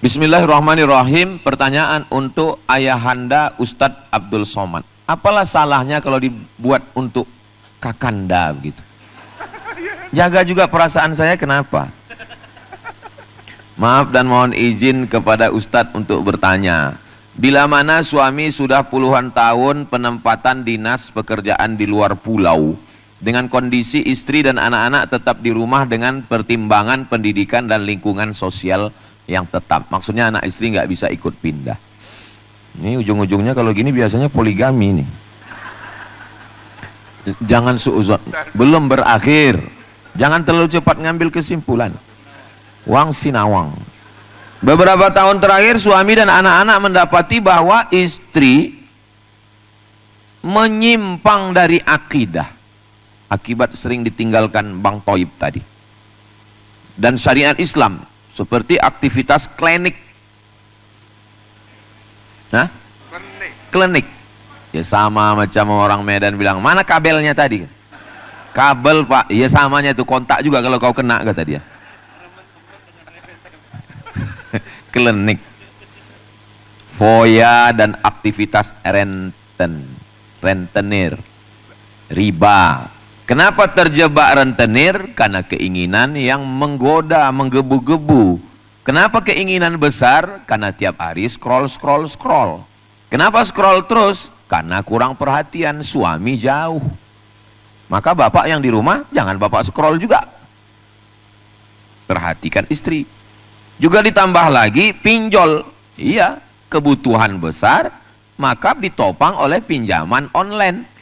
Bismillahirrahmanirrahim. Pertanyaan untuk ayahanda Ustadz Abdul Somad. Apalah salahnya kalau dibuat untuk kakanda begitu? Jaga juga perasaan saya, kenapa? Maaf dan mohon izin kepada Ustadz untuk bertanya. Bila mana suami sudah puluhan tahun penempatan dinas pekerjaan di luar pulau, dengan kondisi istri dan anak-anak tetap di rumah dengan pertimbangan pendidikan dan lingkungan sosial yang tetap. Maksudnya anak istri nggak bisa ikut pindah. Ini ujung-ujungnya kalau gini biasanya poligami nih. Jangan suuzon, belum berakhir. Jangan terlalu cepat ngambil kesimpulan. Wang sinawang. Beberapa tahun terakhir suami dan anak-anak mendapati bahwa istri menyimpang dari akidah akibat sering ditinggalkan Bang Toib tadi dan syariat Islam, seperti aktivitas klinik. Hah? Klinik. Ya sama macam orang Medan bilang, mana kabelnya tadi? Kabel pak, ya samanya itu kontak juga kalau kau kena, kata dia. Klinik. Foya dan aktivitas rentenir, riba. Kenapa terjebak rentenir? Karena keinginan yang menggoda, menggebu-gebu. Kenapa keinginan besar? Karena tiap hari scroll. Kenapa scroll terus? Karena kurang perhatian, suami jauh. Maka bapak yang di rumah, jangan bapak scroll juga. Perhatikan istri. Juga ditambah lagi pinjol. Iya, kebutuhan besar, maka ditopang oleh pinjaman online.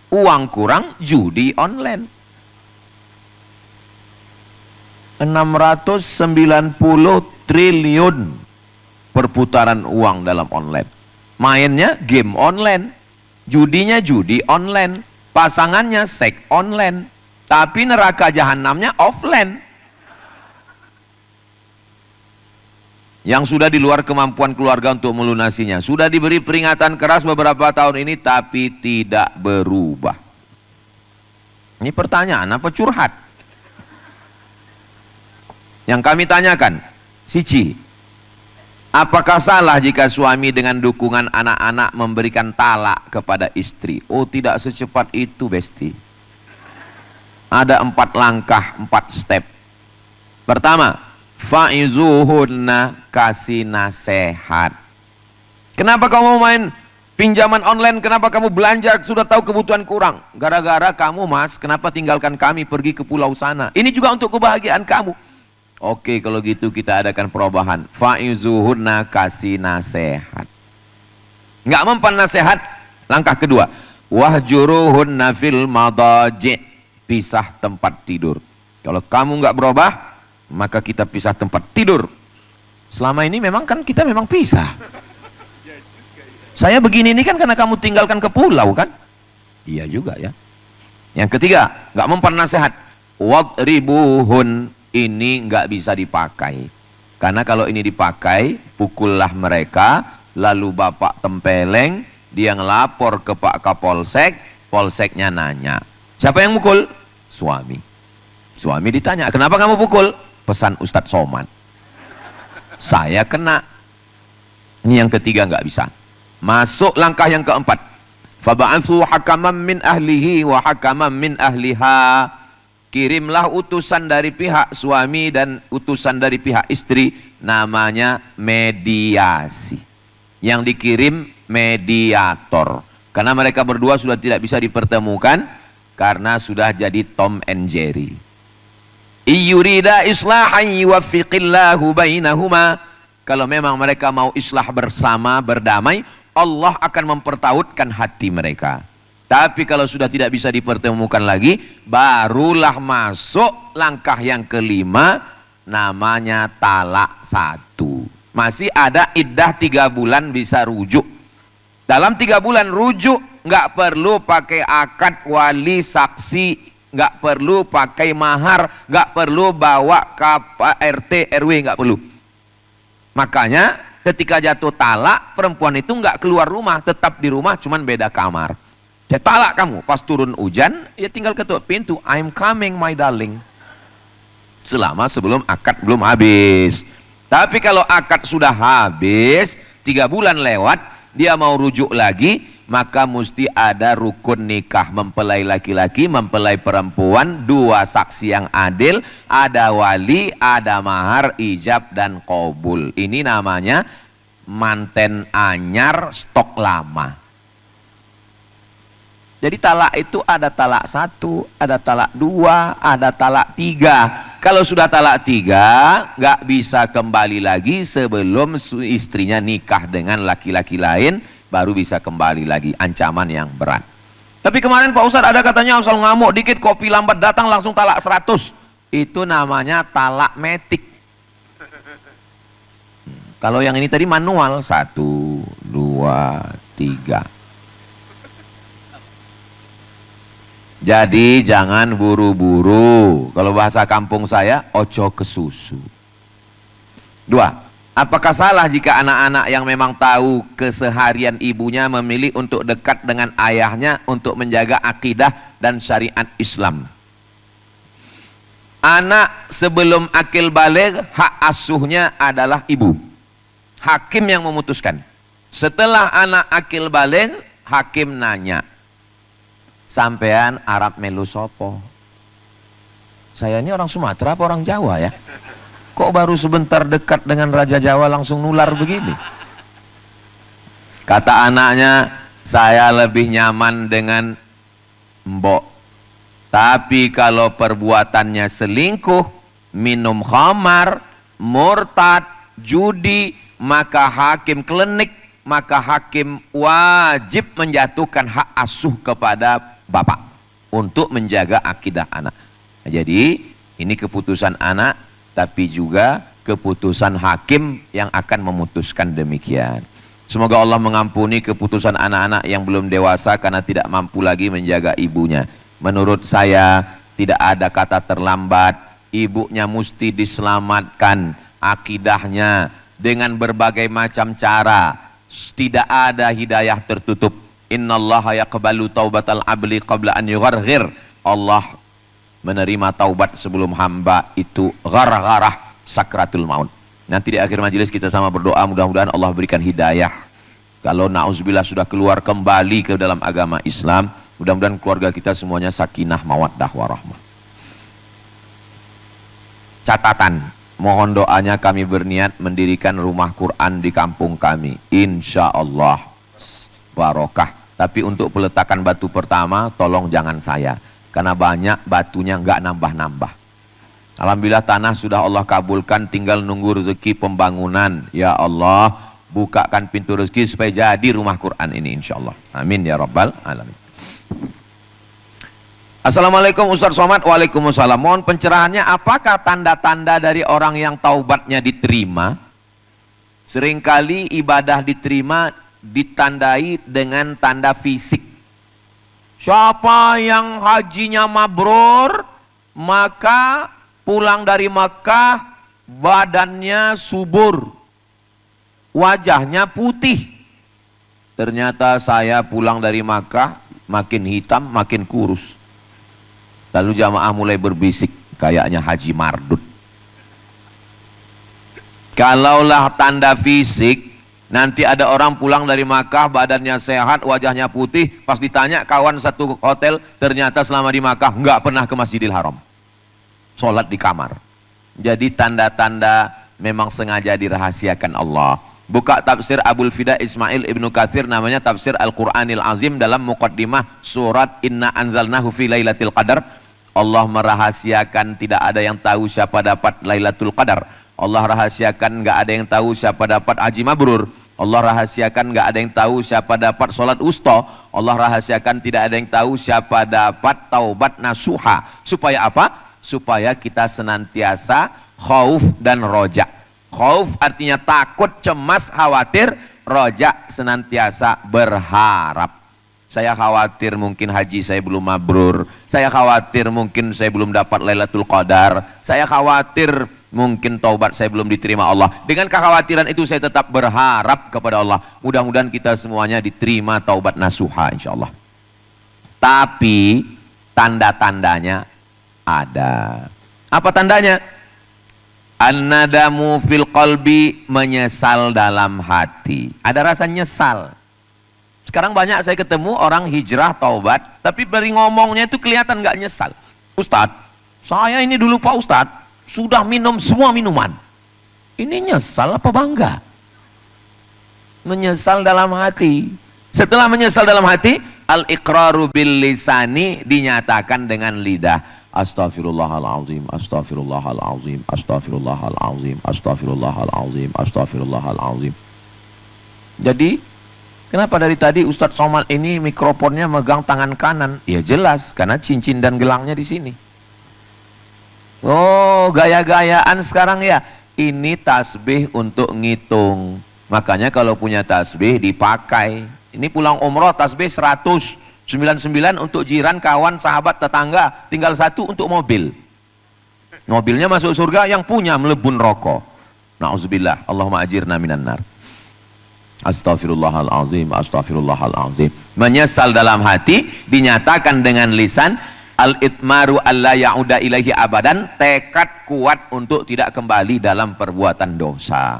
Uang kurang, judi online. 690 triliun perputaran uang dalam online. Mainnya game online, judinya judi online, pasangannya seks online, tapi neraka jahanamnya offline. Yang sudah di luar kemampuan keluarga untuk melunasinya. Sudah diberi peringatan keras beberapa tahun ini, tapi tidak berubah. Ini pertanyaan apa curhat? Yang kami tanyakan, Cici, apakah salah jika suami dengan dukungan anak-anak memberikan talak kepada istri? Oh, tidak secepat itu, Besti. Ada 4 langkah, 4 step. Pertama, fa'izuhunna, kasih nasihat. Kenapa kamu main pinjaman online? Kenapa kamu belanja sudah tahu kebutuhan kurang? Gara-gara kamu, Mas, kenapa tinggalkan kami pergi ke pulau sana? Ini juga untuk kebahagiaan kamu. Oke, kalau gitu kita adakan perubahan. Fa'izuhunna, kasih nasihat. Nggak mempan nasihat, langkah kedua, wahjuruhunna fil madaji', pisah tempat tidur. Kalau kamu nggak berubah, maka kita pisah tempat tidur. Selama ini memang kan kita memang pisah. Saya begini ini kan karena kamu tinggalkan ke pulau kan? Iya juga ya. Yang ketiga, nggak mempan nasihat. Wadribuhun, ini nggak bisa dipakai. Karena kalau ini dipakai, pukullah mereka, lalu bapak tempeleng, dia ngelapor ke Pak Kapolsek, polseknya nanya, siapa yang mukul? Suami. Suami ditanya, kenapa kamu pukul? Pesan Ustadz Somad. Saya kena. Ini yang ketiga nggak bisa. Masuk langkah yang keempat. Faba'atsu hakaman min ahlihi wa hakaman min ahliha. Kirimlah utusan dari pihak suami dan utusan dari pihak istri, namanya mediasi. Yang dikirim mediator. Karena mereka berdua sudah tidak bisa dipertemukan karena sudah jadi Tom and Jerry. Iyurida islahan yuwaffiqillahu bainahuma. Kalau memang mereka mau islah bersama, berdamai, Allah akan mempertautkan hati mereka. Tapi kalau sudah tidak bisa dipertemukan lagi, barulah masuk langkah yang kelima, namanya talak 1. Masih ada iddah 3 bulan bisa rujuk. Dalam 3 bulan rujuk, nggak perlu pakai akad wali saksi, nggak perlu pakai mahar, nggak perlu bawa ke RT RW, nggak perlu. Makanya ketika jatuh talak, perempuan itu nggak keluar rumah, tetap di rumah, cuman beda kamar. Dia talak kamu, pas turun hujan, ya tinggal ketuk pintu, I'm coming my darling. Selama sebelum akad belum habis. Tapi kalau akad sudah habis, 3 bulan lewat, dia mau rujuk lagi, maka mesti ada rukun nikah, mempelai laki-laki, mempelai perempuan, 2 saksi yang adil, ada wali, ada mahar, ijab dan qabul. Ini namanya manten anyar stok lama. Jadi talak itu ada talak 1, ada talak 2, ada talak 3. Kalau sudah talak 3, nggak bisa kembali lagi sebelum istrinya nikah dengan laki-laki lain, baru bisa kembali lagi. Ancaman yang berat. Tapi kemarin Pak Ustadz ada katanya asal ngamuk dikit, kopi lambat datang langsung talak 100. Itu namanya talak metik. Kalau yang ini tadi manual, 1, 2, 3. Jadi jangan buru-buru. Kalau bahasa kampung saya, ojo kesusu. 2. Apakah salah jika anak-anak yang memang tahu keseharian ibunya memilih untuk dekat dengan ayahnya untuk menjaga akidah dan syariat Islam? Anak sebelum akil baligh, hak asuhnya adalah ibu. Hakim yang memutuskan. Setelah anak akil baligh, hakim nanya, sampean Arab melu sopo? Saya ini orang Sumatera apa orang Jawa ya? Kok baru sebentar dekat dengan Raja Jawa langsung nular begini? Kata anaknya, saya lebih nyaman dengan mbok. Tapi kalau perbuatannya selingkuh, minum khamar, murtad, judi, maka hakim klinik, maka hakim wajib menjatuhkan hak asuh kepada bapak untuk menjaga akidah anak. Nah, jadi ini keputusan anak, tapi juga keputusan hakim yang akan memutuskan demikian. Semoga Allah mengampuni keputusan anak-anak yang belum dewasa karena tidak mampu lagi menjaga ibunya. Menurut saya tidak ada kata terlambat, ibunya mesti diselamatkan akidahnya dengan berbagai macam cara. Tidak ada hidayah tertutup. Innallaha yaqbalu taubatal abli qabla an yugharghir. Allah menerima taubat sebelum hamba itu ghargharah sakratul maut. Nanti di akhir majelis kita sama berdoa, mudah-mudahan Allah berikan hidayah. Kalau na'udzubillah sudah keluar kembali ke dalam agama Islam, mudah-mudahan keluarga kita semuanya sakinah mawaddah warahmah. Catatan, mohon doanya kami berniat mendirikan rumah Quran di kampung kami. Insya Allah barokah. Tapi untuk peletakan batu pertama, tolong jangan saya. Karena banyak batunya nggak nambah-nambah. Alhamdulillah tanah sudah Allah kabulkan, tinggal nunggu rezeki pembangunan. Ya Allah, bukakan pintu rezeki supaya jadi rumah Quran ini insya Allah. Amin ya rabbal alamin. Assalamualaikum Ustaz Somad. Waalaikumsalam. Mohon pencerahannya, apakah tanda-tanda dari orang yang taubatnya diterima? Seringkali ibadah diterima ditandai dengan tanda fisik. Siapa yang hajinya mabrur, maka pulang dari Makkah badannya subur, wajahnya putih. Ternyata saya pulang dari Makkah makin hitam, makin kurus. Lalu jamaah mulai berbisik, kayaknya Haji Mardut. Kalaulah tanda fisik, nanti ada orang pulang dari Makkah badannya sehat, wajahnya putih, pas ditanya kawan satu hotel, ternyata selama di Makkah nggak pernah ke Masjidil Haram, sholat di kamar. Jadi tanda-tanda memang sengaja dirahasiakan Allah. Buka tafsir Abul Fida Ismail Ibnu Katsir, namanya tafsir Al-Quranil Azim, dalam muqaddimah surat Inna Anzalnahu fi Lailatul Qadar. Allah merahasiakan tidak ada yang tahu siapa dapat Lailatul Qadar. Allah rahasiakan nggak ada yang tahu siapa dapat haji mabrur. Allah rahasiakan nggak ada yang tahu siapa dapat sholat usta. Allah rahasiakan tidak ada yang tahu siapa dapat taubat nasuha. Supaya apa? Supaya kita senantiasa khauf dan roja. Khauf artinya takut, cemas, khawatir. Roja senantiasa berharap. Saya khawatir mungkin haji saya belum mabrur. Saya khawatir mungkin saya belum dapat Lailatul Qadar. Saya khawatir mungkin taubat saya belum diterima Allah. Dengan kekhawatiran itu saya tetap berharap kepada Allah. Mudah-mudahan kita semuanya diterima taubat nasuha insyaallah. Tapi tanda-tandanya ada. Apa tandanya? An-nadamu fil qalbi, menyesal dalam hati. Ada rasa nyesal. Sekarang banyak saya ketemu orang hijrah taubat, tapi dari ngomongnya itu kelihatan nggak nyesal. Ustadz, saya ini dulu Pak Ustadz sudah minum semua minuman. Ini nyesal apa bangga? Menyesal dalam hati. Setelah menyesal dalam hati, al-iqraru bil lisani, dinyatakan dengan lidah. Astaghfirullahalazim, astaghfirullahalazim, astaghfirullahalazim, astaghfirullahalazim, astaghfirullahalazim. Jadi, kenapa dari tadi Ustadz Somad ini mikrofonnya megang tangan kanan? Ya jelas, karena cincin dan gelangnya di sini. Oh, gaya-gayaan sekarang ya. Ini tasbih untuk ngitung. Makanya kalau punya tasbih dipakai. Ini pulang umroh tasbih 199 untuk jiran, kawan, sahabat, tetangga, tinggal 1 untuk mobil. Mobilnya masuk surga, yang punya melebur rokok. Na'udzubillah, Allahumma ajirna minan nar. Astaghfirullahalazim, astaghfirullahalazim. Menyesal dalam hati, dinyatakan dengan lisan. Al-itmaru alla ya'uda ilaihi abadan, tekad kuat untuk tidak kembali dalam perbuatan dosa.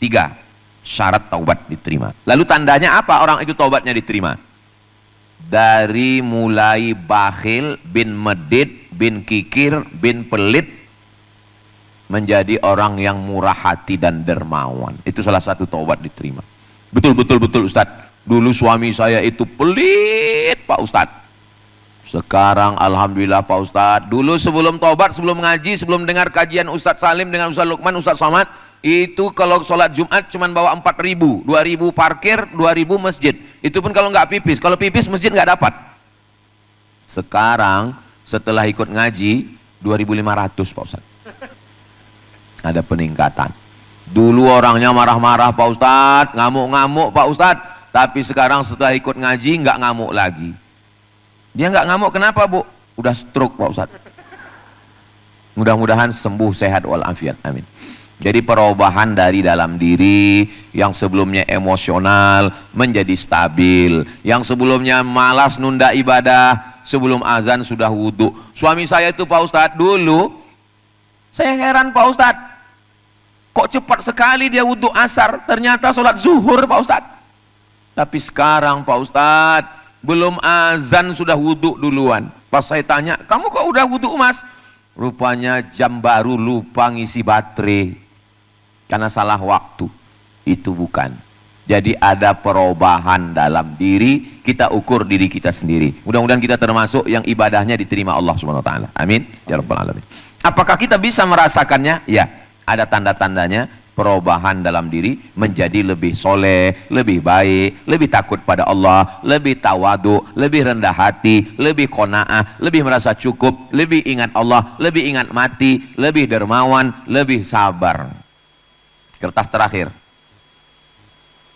3, syarat taubat diterima. Lalu tandanya apa orang itu taubatnya diterima? Dari mulai bakhil, bin medit, bin kikir, bin pelit, menjadi orang yang murah hati dan dermawan. Itu salah satu taubat diterima. Betul Ustadz, dulu suami saya itu pelit Pak Ustadz. Sekarang alhamdulillah Pak Ustadz. Dulu sebelum taubat, sebelum ngaji, sebelum dengar kajian Ustadz Salim dengan Ustadz Lukman, Ustadz Somad, itu kalau sholat Jumat cuma bawa 4.000, 2.000 parkir, 2.000 masjid. Itu pun kalau nggak pipis. Kalau pipis masjid nggak dapat. Sekarang setelah ikut ngaji 2.500 Pak Ustadz. Ada peningkatan. Dulu orangnya marah-marah Pak Ustadz, ngamuk-ngamuk Pak Ustadz. Tapi sekarang setelah ikut ngaji nggak ngamuk lagi. Dia nggak ngamuk, kenapa Bu? Udah stroke Pak Ustadz. Mudah-mudahan sembuh, sehat walafiat, amin. Jadi perubahan dari dalam diri, yang sebelumnya emosional menjadi stabil, yang sebelumnya malas nunda ibadah, sebelum azan sudah wudhu. Suami saya itu Pak Ustadz, dulu saya heran Pak Ustadz, kok cepat sekali dia wudhu asar, ternyata sholat zuhur Pak Ustadz. Tapi sekarang Pak Ustadz, belum azan sudah wudhu duluan. Pas saya tanya, kamu kok udah wudhu Mas? Rupanya jam baru lupa ngisi baterai karena salah waktu. Itu bukan. Jadi ada perubahan dalam diri, kita ukur diri kita sendiri. Mudah-mudahan kita termasuk yang ibadahnya diterima Allah Subhanahu wa taala. Amin ya rabbal alamin. Apakah kita bisa merasakannya? Ya, ada tanda-tandanya. Perubahan dalam diri menjadi lebih soleh, lebih baik, lebih takut pada Allah, lebih tawadu, lebih rendah hati, lebih qanaah, lebih merasa cukup, lebih ingat Allah, lebih ingat mati, lebih dermawan, lebih sabar. Kertas terakhir.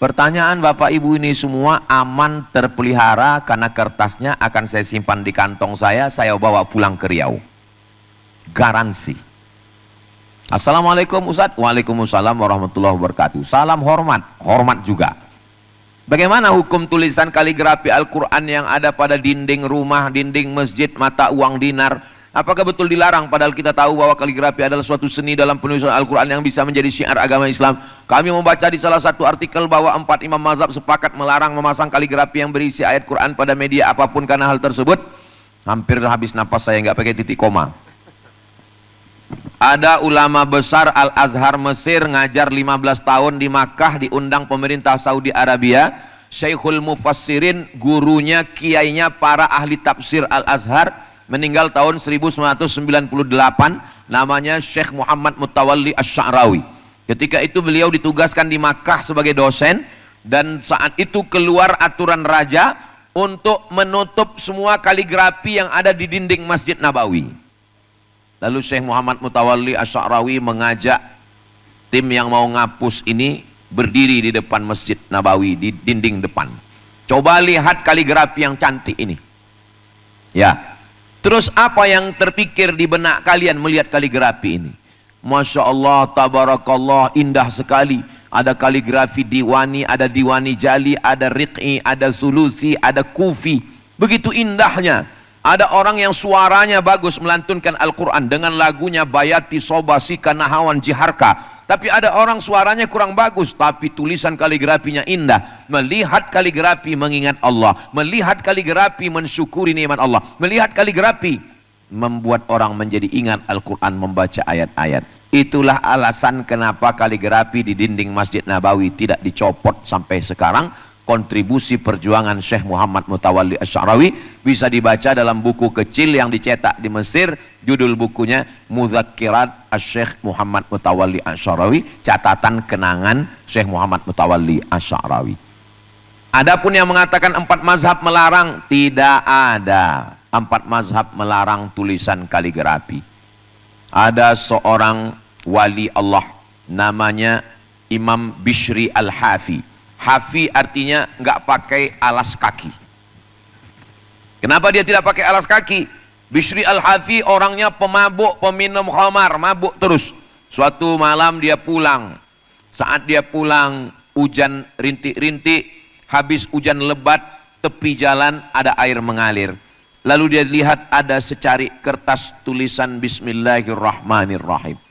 Pertanyaan Bapak Ibu ini semua aman terpelihara karena kertasnya akan saya simpan di kantong saya bawa pulang ke Riau. Garansi. Assalamualaikum Ustadz. Waalaikumsalam warahmatullahi wabarakatuh. Salam hormat, hormat juga. Bagaimana hukum tulisan kaligrafi Al-Quran yang ada pada dinding rumah, dinding masjid, mata uang dinar? Apakah betul dilarang? Padahal kita tahu bahwa kaligrafi adalah suatu seni dalam penulisan Al-Quran yang bisa menjadi syiar agama Islam. Kami membaca di salah satu artikel bahwa 4 imam mazhab sepakat melarang memasang kaligrafi yang berisi ayat Quran pada media apapun karena hal tersebut. Hampir habis napas saya, nggak pakai titik koma. Ada ulama besar Al-Azhar Mesir ngajar 15 tahun di Makkah, diundang pemerintah Saudi Arabia. Syekhul Mufassirin, gurunya, kiainya para ahli tafsir Al-Azhar, meninggal tahun 1998, namanya Syekh Muhammad Mutawalli Asy-Sya'rawi. Ketika itu beliau ditugaskan di Makkah sebagai dosen, dan saat itu keluar aturan raja untuk menutup semua kaligrafi yang ada di dinding Masjid Nabawi. Lalu Syekh Muhammad Mutawalli Asy-Sya'rawi mengajak tim yang mau ngapus ini berdiri di depan Masjid Nabawi, di dinding depan. Coba lihat kaligrafi yang cantik ini. Ya. Terus apa yang terpikir di benak kalian melihat kaligrafi ini? Masya Allah, tabarakallah, indah sekali. Ada kaligrafi diwani, ada diwani jali, ada riq'i, ada sulusi, ada kufi. Begitu indahnya. Ada orang yang suaranya bagus melantunkan Al-Quran dengan lagunya Bayati Sobasika Nahawan Jiharka. Tapi ada orang suaranya kurang bagus, tapi tulisan kaligrafinya indah. Melihat kaligrafi mengingat Allah. Melihat kaligrafi mensyukuri nikmat Allah. Melihat kaligrafi membuat orang menjadi ingat Al-Quran, membaca ayat-ayat. Itulah alasan kenapa kaligrafi di dinding Masjid Nabawi tidak dicopot sampai sekarang. Kontribusi perjuangan Syekh Muhammad Mutawalli Asy'arawi bisa dibaca dalam buku kecil yang dicetak di Mesir. Judul bukunya Mudzakirat Syekh Muhammad Mutawalli Asy'arawi, catatan kenangan Syekh Muhammad Mutawalli Asy'arawi. Adapun yang mengatakan 4 mazhab melarang, tidak ada 4 mazhab melarang tulisan kaligrafi. Ada seorang wali Allah namanya Imam Bishri Al-Hafi. Hafi artinya nggak pakai alas kaki. Kenapa dia tidak pakai alas kaki? Bishri Al-Hafi orangnya pemabuk, peminum khamar, mabuk terus. Suatu malam dia pulang. Saat dia pulang, hujan rintik-rintik, habis hujan lebat, tepi jalan ada air mengalir. Lalu dia lihat ada secari kertas tulisan Bismillahirrahmanirrahim.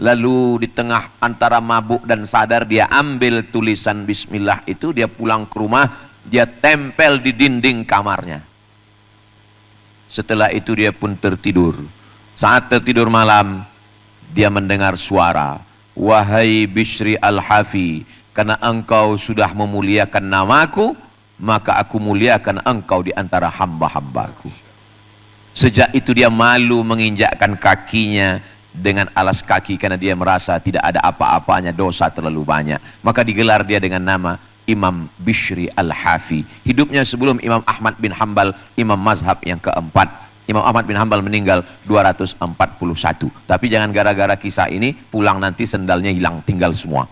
Lalu di tengah antara mabuk dan sadar dia ambil tulisan Bismillah itu, dia pulang ke rumah, dia tempel di dinding kamarnya. Setelah itu dia pun tertidur. Saat tertidur malam dia mendengar suara, wahai Bishri Al-Hafi, karena engkau sudah memuliakan namaku, maka aku muliakan engkau di antara hamba-hambaku. Sejak itu dia malu menginjakkan kakinya dengan alas kaki karena dia merasa tidak ada apa-apanya, dosa terlalu banyak. Maka digelar dia dengan nama Imam Bishri Al-Hafi. Hidupnya sebelum Imam Ahmad bin Hanbal, imam mazhab yang keempat. Imam Ahmad bin Hanbal meninggal 241. Tapi jangan gara-gara kisah ini pulang nanti sendalnya hilang, tinggal semua.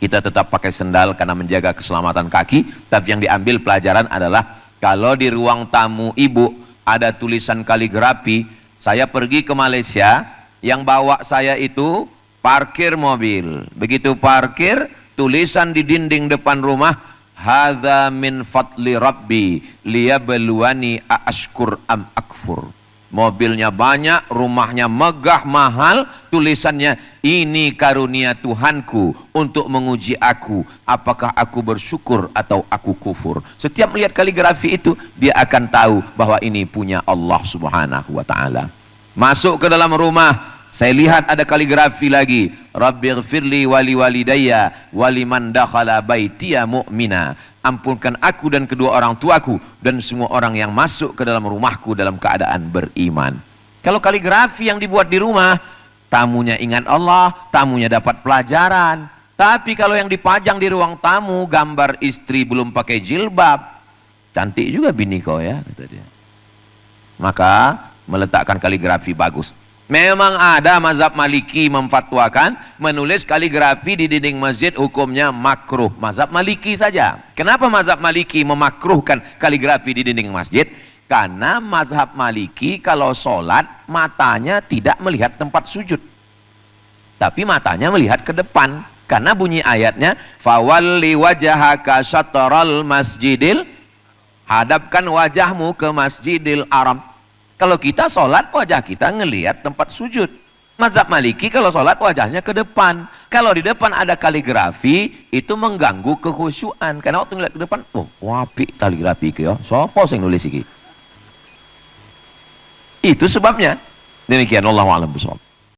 Kita tetap pakai sendal karena menjaga keselamatan kaki. Tapi yang diambil pelajaran adalah kalau di ruang tamu ibu ada tulisan kaligrafi. Saya pergi ke Malaysia, yang bawa saya itu parkir mobil. Begitu parkir, tulisan di dinding depan rumah, hadza min fadli rabbi liyabluwani aashkur am akfur. Mobilnya banyak, rumahnya megah mahal, tulisannya ini karunia Tuhanku untuk menguji aku, apakah aku bersyukur atau aku kufur. Setiap melihat kaligrafi itu dia akan tahu bahwa ini punya Allah Subhanahu wa taala. Masuk ke dalam rumah, saya lihat ada kaligrafi lagi, Rabbighfirli wali walidayya waliman dakhala baitiya mu'mina. Ampunkan aku dan kedua orang tuaku dan semua orang yang masuk ke dalam rumahku dalam keadaan beriman. Kalau kaligrafi yang dibuat di rumah, tamunya ingat Allah, tamunya dapat pelajaran. Tapi kalau yang dipajang di ruang tamu, gambar istri belum pakai jilbab, cantik juga bini kau ya, kata dia. Maka meletakkan kaligrafi bagus. Memang ada mazhab Maliki memfatwakan menulis kaligrafi di dinding masjid hukumnya makruh. Mazhab Maliki saja. Kenapa mazhab Maliki memakruhkan kaligrafi di dinding masjid? Karena mazhab Maliki kalau sholat matanya tidak melihat tempat sujud, tapi matanya melihat ke depan. Karena bunyi ayatnya, fawalli wajhaka syatral masjidil, hadapkan wajahmu ke Masjidil Haram. Kalau kita sholat wajah kita ngelihat tempat sujud. Mazhab Maliki kalau sholat wajahnya ke depan. Kalau di depan ada kaligrafi itu mengganggu kekhusyuan. Karena waktu ngelihat ke depan, oh wapi kaligrafi ke ya. Sopo sing nulis iki. Itu sebabnya. Demikian, wallahu a'lam bishawab.